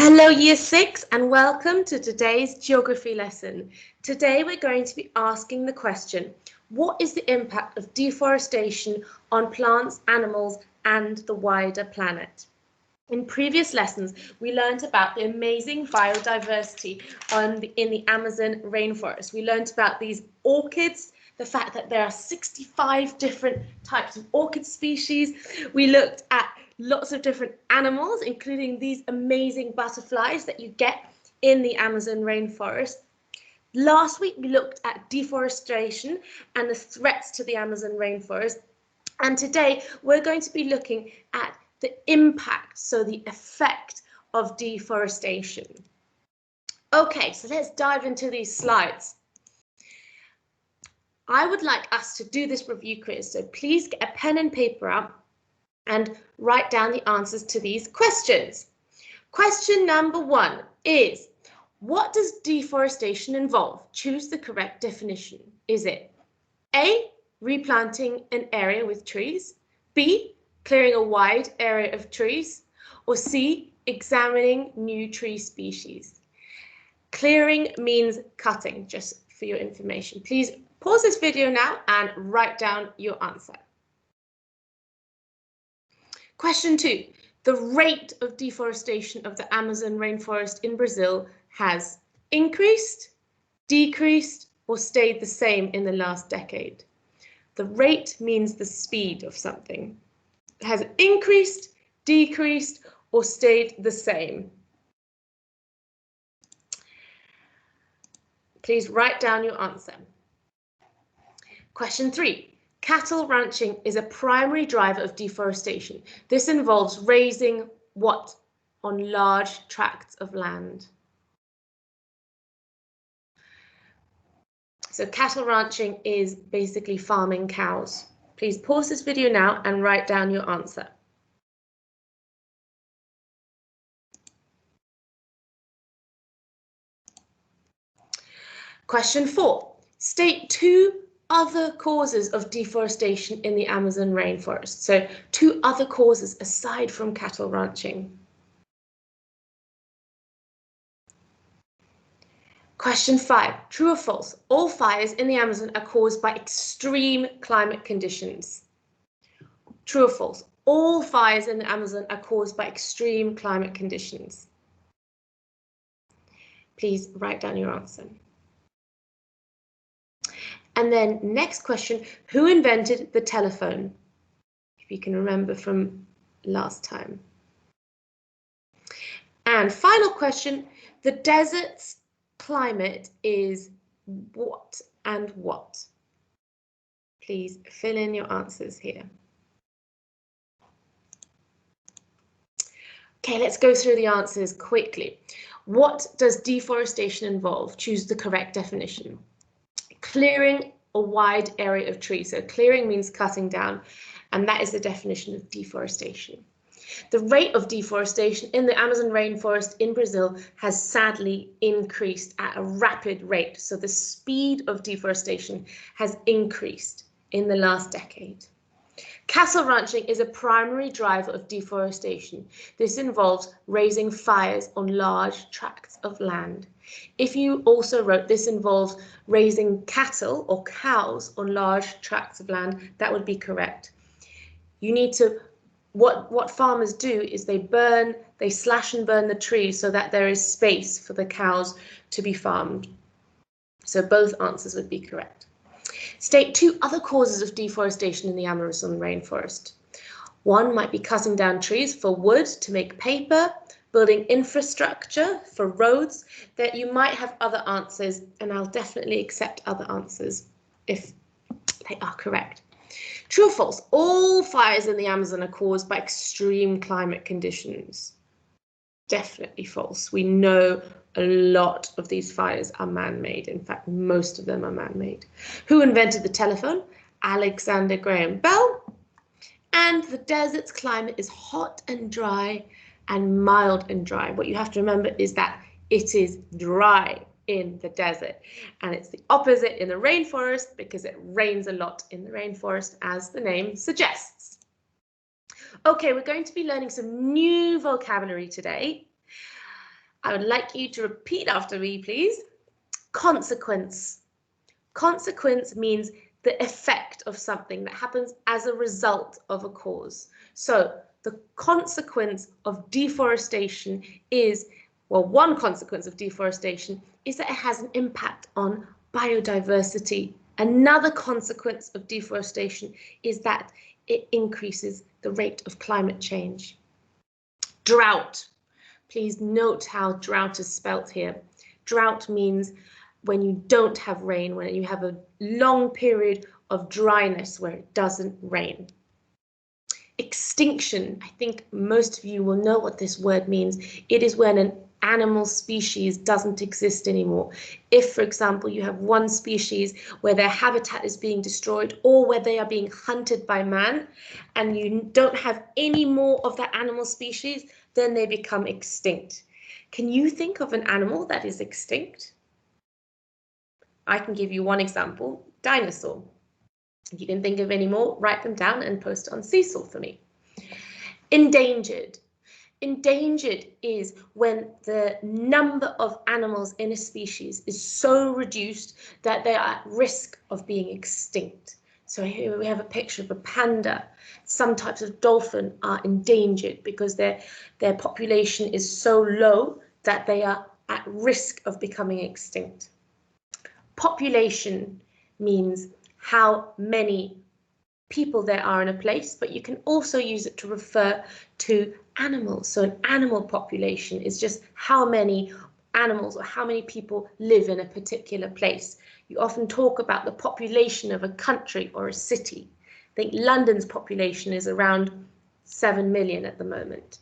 Hello Year 6 and welcome to today's geography lesson. Today we're going to be asking the question, what is the impact of deforestation on plants, animals and the wider planet? In previous lessons, we learned about the amazing biodiversity in the Amazon rainforest. We learned about these orchids, the fact that there are 65 different types of orchid species. We looked at lots of different animals, including these amazing butterflies that you get in the Amazon rainforest. Last week, we looked at deforestation and the threats to the Amazon rainforest. And today, we're going to be looking at the impact, so the effect of deforestation. Okay, so let's dive into these slides. I would like us to do this review quiz, so please get a pen and paper out and write down the answers to these questions. Question number 1 is, what does deforestation involve? Choose the correct definition. Is it A, replanting an area with trees, B, clearing a wide area of trees, or C, examining new tree species? Clearing means cutting, just for your information. Please pause this video now and write down your answer. Question 2. The rate of deforestation of the Amazon rainforest in Brazil has increased, decreased, or stayed the same in the last decade. The rate means the speed of something. It has increased, decreased, or stayed the same. Please write down your answer. Question 3. Cattle ranching is a primary driver of deforestation. This involves raising what on large tracts of land? So cattle ranching is basically farming cows. Please pause this video now and write down your answer. Question 4. State 2 other causes of deforestation in the Amazon rainforest. So 2 other causes aside from cattle ranching. Question 5. True or false? All fires in the Amazon are caused by extreme climate conditions. True or false? All fires in the Amazon are caused by extreme climate conditions. Please write down your answer. And then next question, who invented the telephone? If you can remember from last time. And final question, the desert's climate is what and what? Please fill in your answers here. Okay, let's go through the answers quickly. What does deforestation involve? Choose the correct definition. Clearing a wide area of trees. So clearing means cutting down, and that is the definition of deforestation. The rate of deforestation in the Amazon rainforest in Brazil has sadly increased at a rapid rate. So the speed of deforestation has increased in the last decade. Cattle ranching is a primary driver of deforestation. This involves raising fires on large tracts of land. If you also wrote this involves raising cattle or cows on large tracts of land, that would be correct. You need to, what farmers do is they slash and burn the trees so that there is space for the cows to be farmed. So both answers would be correct. State 2 other causes of deforestation in the Amazon rainforest. 1 might be cutting down trees for wood to make paper, building infrastructure for roads. That you might have other answers, and I'll definitely accept other answers if they are correct. True or false? All fires in the Amazon are caused by extreme climate conditions. Definitely false. We know a lot of these fires are man-made. In fact, most of them are man-made. Who invented the telephone? Alexander Graham Bell. And the desert's climate is hot and dry and mild and dry. What you have to remember is that it is dry in the desert, and it's the opposite in the rainforest because it rains a lot in the rainforest, as the name suggests. Okay, we're going to be learning some new vocabulary today. I would like you to repeat after me, please. Consequence. Consequence means the effect of something that happens as a result of a cause. So the consequence of deforestation is, well, one consequence of deforestation is that it has an impact on biodiversity. Another consequence of deforestation is that it increases the rate of climate change. Drought. Please note how drought is spelt here. Drought means when you don't have rain, when you have a long period of dryness where it doesn't rain. Extinction, I think most of you will know what this word means. It is when an animal species doesn't exist anymore. If, for example, you have one species where their habitat is being destroyed or where they are being hunted by man and you don't have any more of that animal species, then they become extinct. Can you think of an animal that is extinct? I can give you one example, dinosaur. If you can think of any more, write them down and post it on Cecil for me. Endangered. Endangered is when the number of animals in a species is so reduced that they are at risk of being extinct. So here we have a picture of a panda. Some types of dolphin are endangered because their population is so low that they are at risk of becoming extinct. Population means how many people there are in a place, but you can also use it to refer to animals. So an animal population is just how many animals or how many people live in a particular place. You often talk about the population of a country or a city. I think London's population is around 7 million at the moment.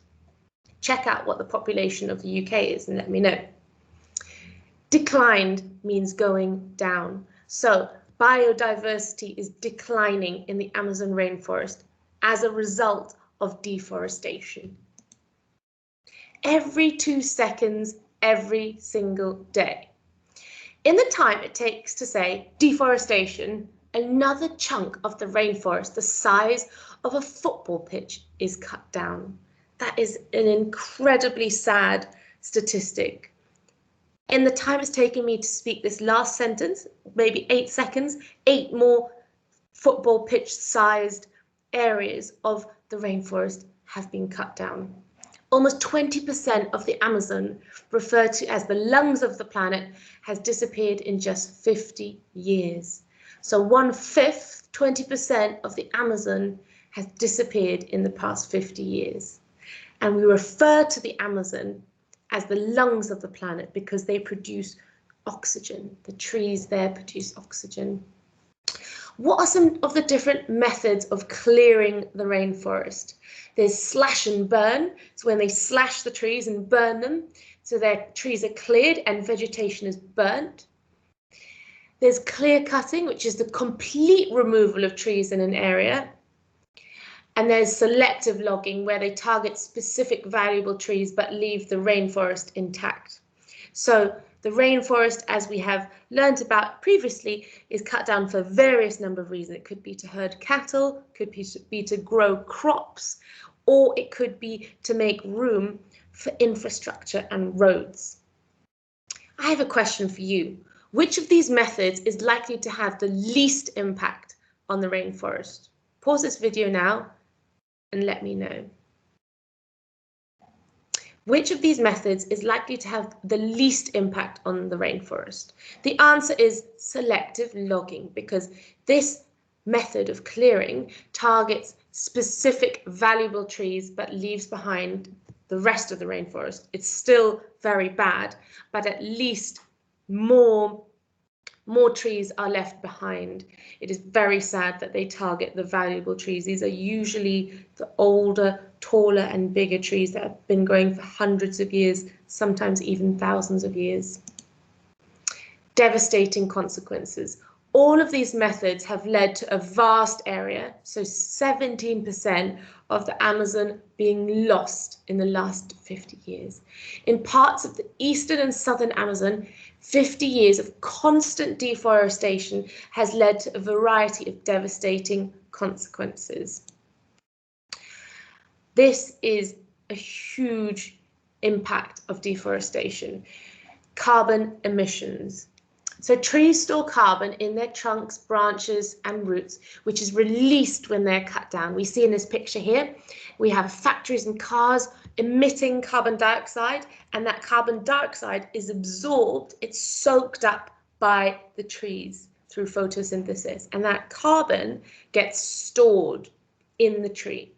Check out what the population of the UK is and let me know. Declined means going down. So biodiversity is declining in the Amazon rainforest as a result of deforestation. Every 2 seconds, every single day. In the time it takes to say deforestation, another chunk of the rainforest the size of a football pitch is cut down. That is an incredibly sad statistic. In the time it's taken me to speak this last sentence, maybe 8 seconds, 8 more football pitch-sized areas of the rainforest have been cut down. Almost 20% of the Amazon, referred to as the lungs of the planet, has disappeared in just 50 years. So 1/5, 20% of the Amazon has disappeared in the past 50 years. And we refer to the Amazon as the lungs of the planet because they produce oxygen. The trees there produce oxygen. What are some of the different methods of clearing the rainforest? There's slash and burn. So when they slash the trees and burn them, so their trees are cleared and vegetation is burnt. There's clear cutting, which is the complete removal of trees in an area. And there's selective logging, where they target specific valuable trees but leave the rainforest intact. So the rainforest, as we have learned about previously, is cut down for various number of reasons. It could be to herd cattle, could be to grow crops, or it could be to make room for infrastructure and roads. I have a question for you. Which of these methods is likely to have the least impact on the rainforest? Pause this video now and let me know. Which of these methods is likely to have the least impact on the rainforest? The answer is selective logging, because this method of clearing targets specific valuable trees but leaves behind the rest of the rainforest. It's still very bad, but at least more trees are left behind. It is very sad that they target the valuable trees. These are usually the older, taller and bigger trees that have been growing for hundreds of years, sometimes even thousands of years. Devastating consequences. All of these methods have led to a vast area, so 17% of the Amazon being lost in the last 50 years. In parts of the eastern and southern Amazon, 50 years of constant deforestation has led to a variety of devastating consequences. This is a huge impact of deforestation. Carbon emissions. So trees store carbon in their trunks, branches and roots, which is released when they're cut down. We see in this picture here, we have factories and cars emitting carbon dioxide, and that carbon dioxide is absorbed, it's soaked up by the trees through photosynthesis, and that carbon gets stored in the tree.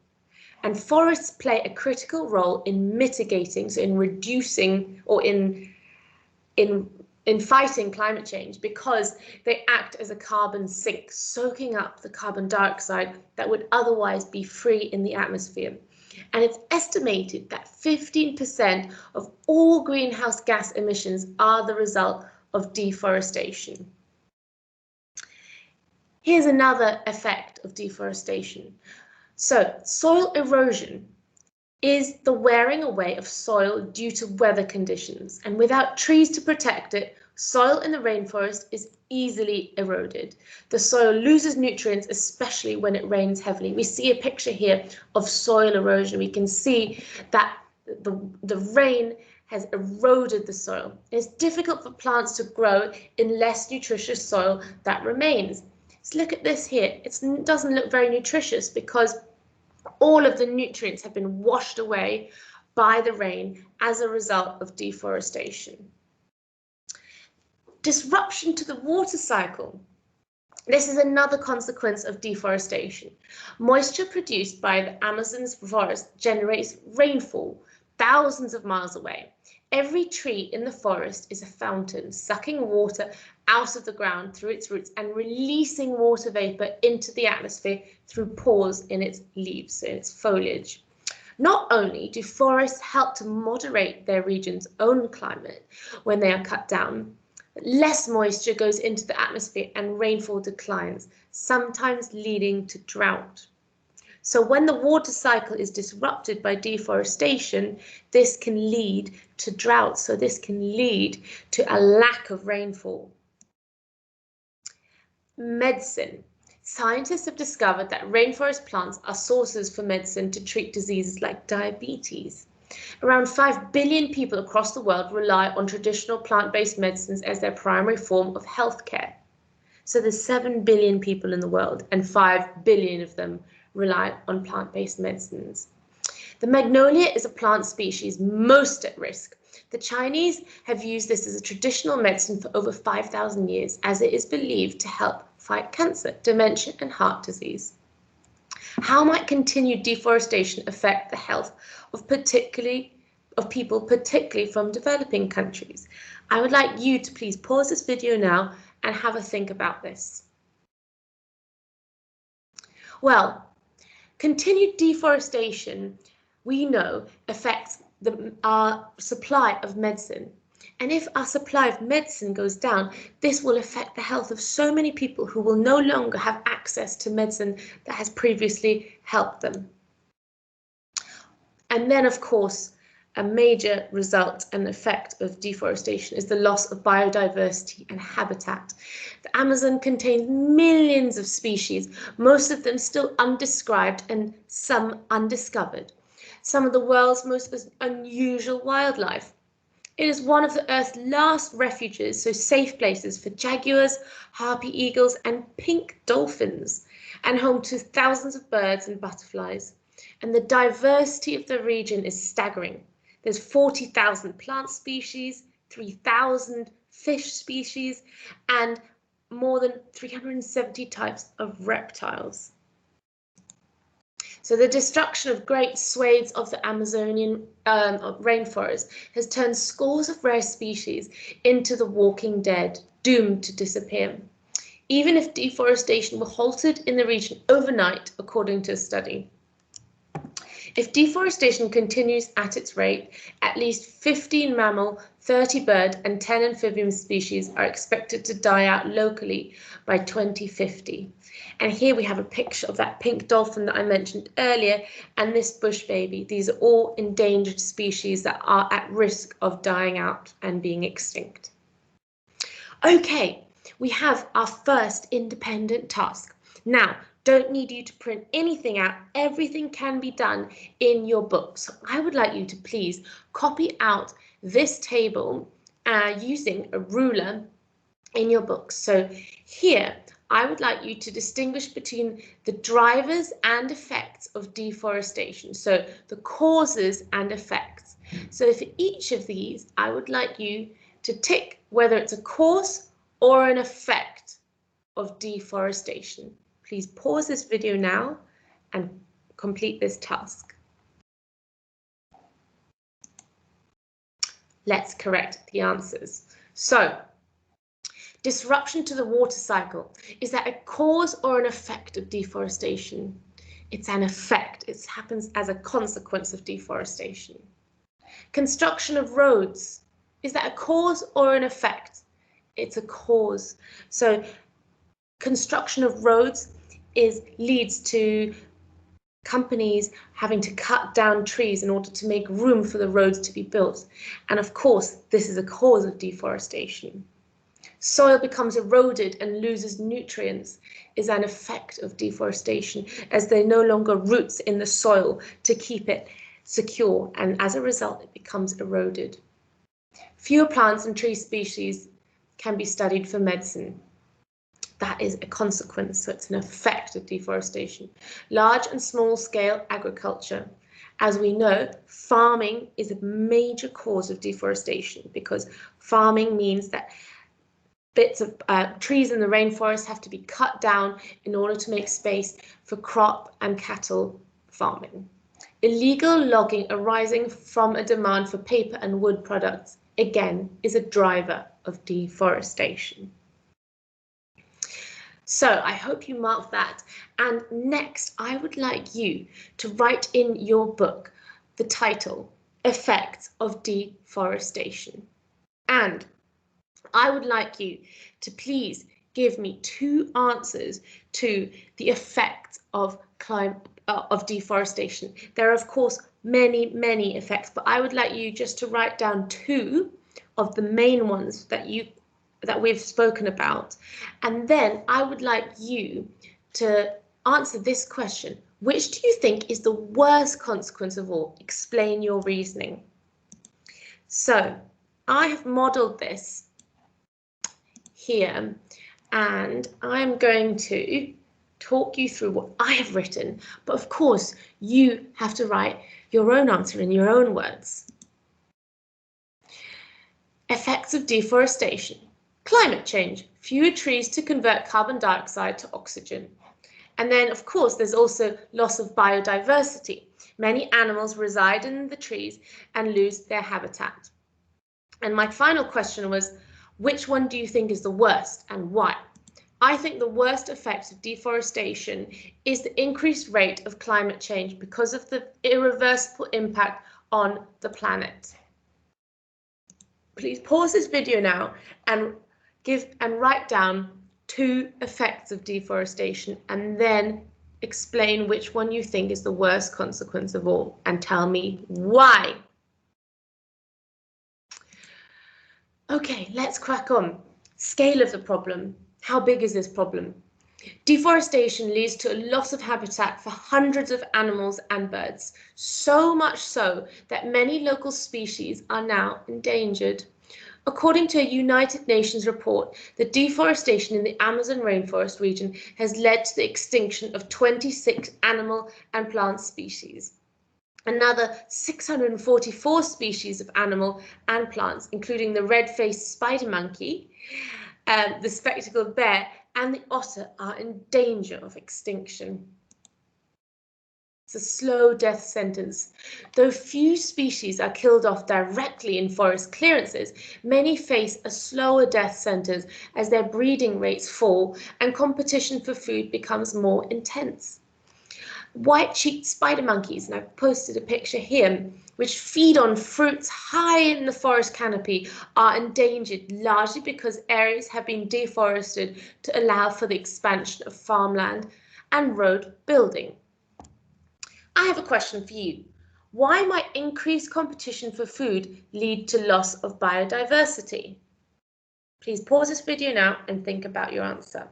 And forests play a critical role in mitigating, so in reducing or in fighting climate change, because they act as a carbon sink, soaking up the carbon dioxide that would otherwise be free in the atmosphere. And it's estimated that 15% of all greenhouse gas emissions are the result of deforestation. Here's another effect of deforestation. So, soil erosion is the wearing away of soil due to weather conditions, and without trees to protect it, soil in the rainforest is easily eroded. The soil loses nutrients, especially when it rains heavily. We see a picture here of soil erosion. We can see that the rain has eroded the soil. It's difficult for plants to grow in less nutritious soil that remains. Let's look at this here. It doesn't look very nutritious because all of the nutrients have been washed away by the rain as a result of deforestation. Disruption to the water cycle. This is another consequence of deforestation. Moisture produced by the Amazon's forest generates rainfall thousands of miles away. Every tree in the forest is a fountain, sucking water out of the ground through its roots and releasing water vapor into the atmosphere through pores in its leaves, in its foliage. Not only do forests help to moderate their region's own climate when they are cut down, but less moisture goes into the atmosphere and rainfall declines, sometimes leading to drought. So when the water cycle is disrupted by deforestation, this can lead to drought. So this can lead to a lack of rainfall. Medicine. Scientists have discovered that rainforest plants are sources for medicine to treat diseases like diabetes. Around 5 billion people across the world rely on traditional plant-based medicines as their primary form of healthcare. So there's 7 billion people in the world, and 5 billion of them rely on plant-based medicines. The magnolia is a plant species most at risk. The Chinese have used this as a traditional medicine for over 5,000 years, as it is believed to help fight cancer, dementia, and heart disease. How might continued deforestation affect the health of people, particularly from developing countries? I would like you to please pause this video now and have a think about this. Well, continued deforestation, we know, affects our supply of medicine. And if our supply of medicine goes down, this will affect the health of so many people who will no longer have access to medicine that has previously helped them. And then, of course, a major result and effect of deforestation is the loss of biodiversity and habitat. The Amazon contains millions of species, most of them still undescribed and some undiscovered. Some of the world's most unusual wildlife. It is one of the Earth's last refuges, so safe places for jaguars, harpy eagles, and pink dolphins, and home to thousands of birds and butterflies. And the diversity of the region is staggering. There's 40,000 plant species, 3,000 fish species, and more than 370 types of reptiles. So the destruction of great swathes of the Amazonian rainforest has turned scores of rare species into the walking dead, doomed to disappear. Even if deforestation were halted in the region overnight, according to a study. If deforestation continues at its rate, at least 15 mammal, 30 bird, and 10 amphibian species are expected to die out locally by 2050. And here we have a picture of that pink dolphin that I mentioned earlier and this bush baby. These are all endangered species that are at risk of dying out and being extinct. Okay, we have our first independent task. Now, don't need you to print anything out. Everything can be done in your book. So I would like you to please copy out this table using a ruler in your book. So here, I would like you to distinguish between the drivers and effects of deforestation. So the causes and effects. So for each of these, I would like you to tick whether it's a cause or an effect of deforestation. Please pause this video now and complete this task. Let's correct the answers. So, disruption to the water cycle, is that a cause or an effect of deforestation? It's an effect. It happens as a consequence of deforestation. Construction of roads, is that a cause or an effect? It's a cause. So construction of roads leads to companies having to cut down trees in order to make room for the roads to be built. And of course, this is a cause of deforestation. Soil becomes eroded and loses nutrients, is an effect of deforestation, as there are no longer roots in the soil to keep it secure, and as a result it becomes eroded. Fewer plants and tree species can be studied for medicine. That is a consequence, so it's an effect of deforestation. Large and small scale agriculture. As we know, farming is a major cause of deforestation, because farming means that bits of trees in the rainforest have to be cut down in order to make space for crop and cattle farming. Illegal logging arising from a demand for paper and wood products, again, is a driver of deforestation. So I hope you marked that. And next, I would like you to write in your book the title, Effects of Deforestation. And I would like you to please give me 2 answers to the effects of deforestation. There are, of course, many, many effects, but I would like you just to write down 2 of the main ones that we've spoken about. And then I would like you to answer this question. Which do you think is the worst consequence of all? Explain your reasoning. So I have modeled this here, and I'm going to talk you through what I have written, but of course you have to write your own answer in your own words. Effects of deforestation. Climate change, fewer trees to convert carbon dioxide to oxygen. And then, of course, there's also loss of biodiversity. Many animals reside in the trees and lose their habitat. And my final question was, which one do you think is the worst and why? I think the worst effect of deforestation is the increased rate of climate change because of the irreversible impact on the planet. Please pause this video now and write down 2 effects of deforestation, and then explain which one you think is the worst consequence of all, and tell me why. Okay, let's crack on. Scale of the problem. How big is this problem? Deforestation leads to a loss of habitat for hundreds of animals and birds, so much so that many local species are now endangered. According to a United Nations report, the deforestation in the Amazon rainforest region has led to the extinction of 26 animal and plant species. Another 644 species of animal and plants, including the red-faced spider monkey, the spectacled bear, and the otter, are in danger of extinction. It's a slow death sentence. Though few species are killed off directly in forest clearances, many face a slower death sentence as their breeding rates fall and competition for food becomes more intense. White-cheeked spider monkeys, and I've posted a picture here, which feed on fruits high in the forest canopy, are endangered largely because areas have been deforested to allow for the expansion of farmland and road building. I have a question for you. Why might increased competition for food lead to loss of biodiversity? Please pause this video now and think about your answer.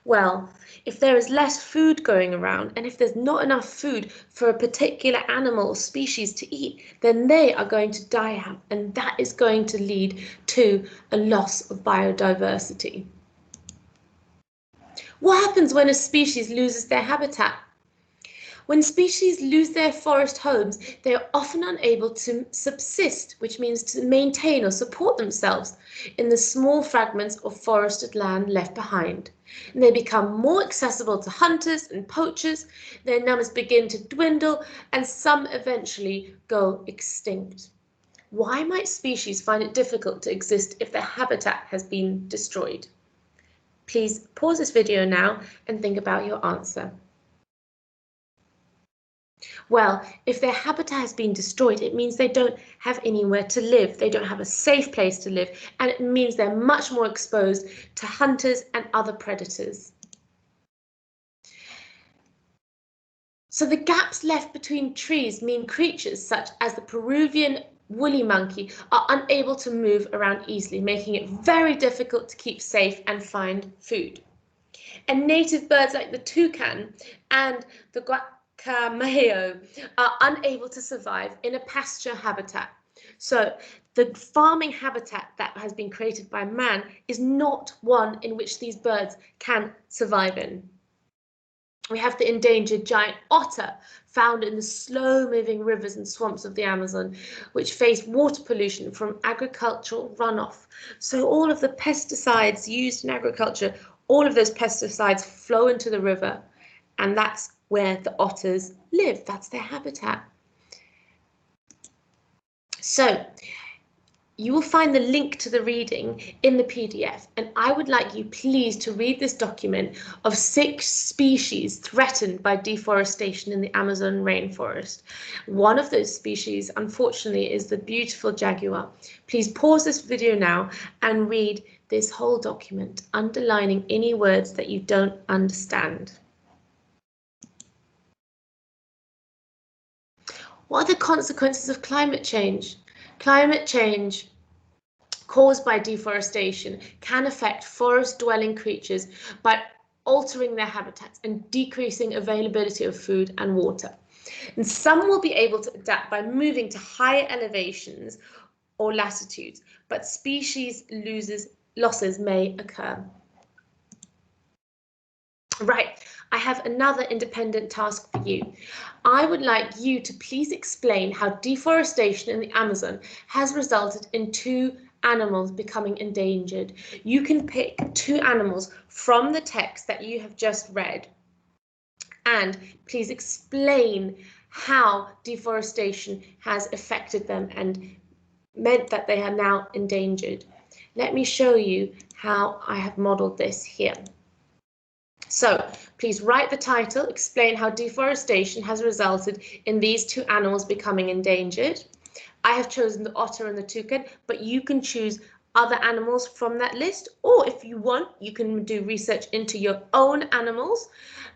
Well, if there is less food going around and if there's not enough food for a particular animal or species to eat, then they are going to die out, and that is going to lead to a loss of biodiversity. What happens when a species loses their habitat? When species lose their forest homes, they are often unable to subsist, which means to maintain or support themselves in the small fragments of forested land left behind. And they become more accessible to hunters and poachers, their numbers begin to dwindle, and some eventually go extinct. Why might species find it difficult to exist if their habitat has been destroyed? Please pause this video now and think about your answer. Well, if their habitat has been destroyed, it means they don't have anywhere to live. They don't have a safe place to live, and it means they're much more exposed to hunters and other predators. So the gaps left between trees mean creatures such as the Peruvian woolly monkey are unable to move around easily, making it very difficult to keep safe and find food. And native birds like the toucan and the guacamayo are unable to survive in a pasture habitat. So the farming habitat that has been created by man is not one in which these birds can survive in. We have the endangered giant otter found in the slow-moving rivers and swamps of the Amazon, which face water pollution from agricultural runoff. So all of the pesticides used in agriculture, all of those pesticides flow into the river, and that's where the otters live. That's their habitat. So you will find the link to the reading in the PDF, and I would like you please to read this document of 6 species threatened by deforestation in the Amazon rainforest. One of those species, unfortunately, is the beautiful jaguar. Please pause this video now and read this whole document, underlining any words that you don't understand. What are the consequences of climate change? Climate change caused by deforestation can affect forest-dwelling creatures by altering their habitats and decreasing availability of food and water. And some will be able to adapt by moving to higher elevations or latitudes, but species losses may occur. Right, I have another independent task for you. I would like you to please explain how deforestation in the Amazon has resulted in 2 animals becoming endangered. You can pick 2 animals from the text that you have just read, and please explain how deforestation has affected them and meant that they are now endangered. Let me show you how I have modeled this here. So please write the title, explain how deforestation has resulted in these 2 animals becoming endangered. I have chosen the otter and the toucan, but you can choose other animals from that list, or if you want, you can do research into your own animals,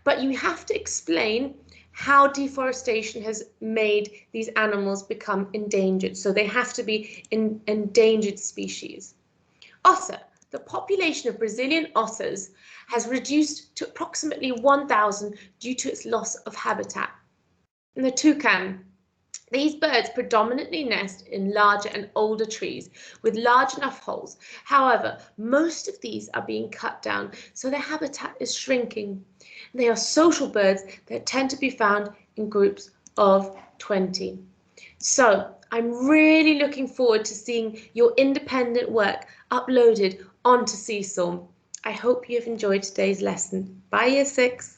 but you have to explain how deforestation has made these animals become endangered. So they have to be endangered species. Otter. The population of Brazilian otters has reduced to approximately 1,000 due to its loss of habitat. And the toucan. These birds predominantly nest in larger and older trees with large enough holes. However, most of these are being cut down, so their habitat is shrinking. They are social birds that tend to be found in groups of 20. So I'm really looking forward to seeing your independent work uploaded onto Seesaw. I hope you have enjoyed today's lesson. Bye, Year 6.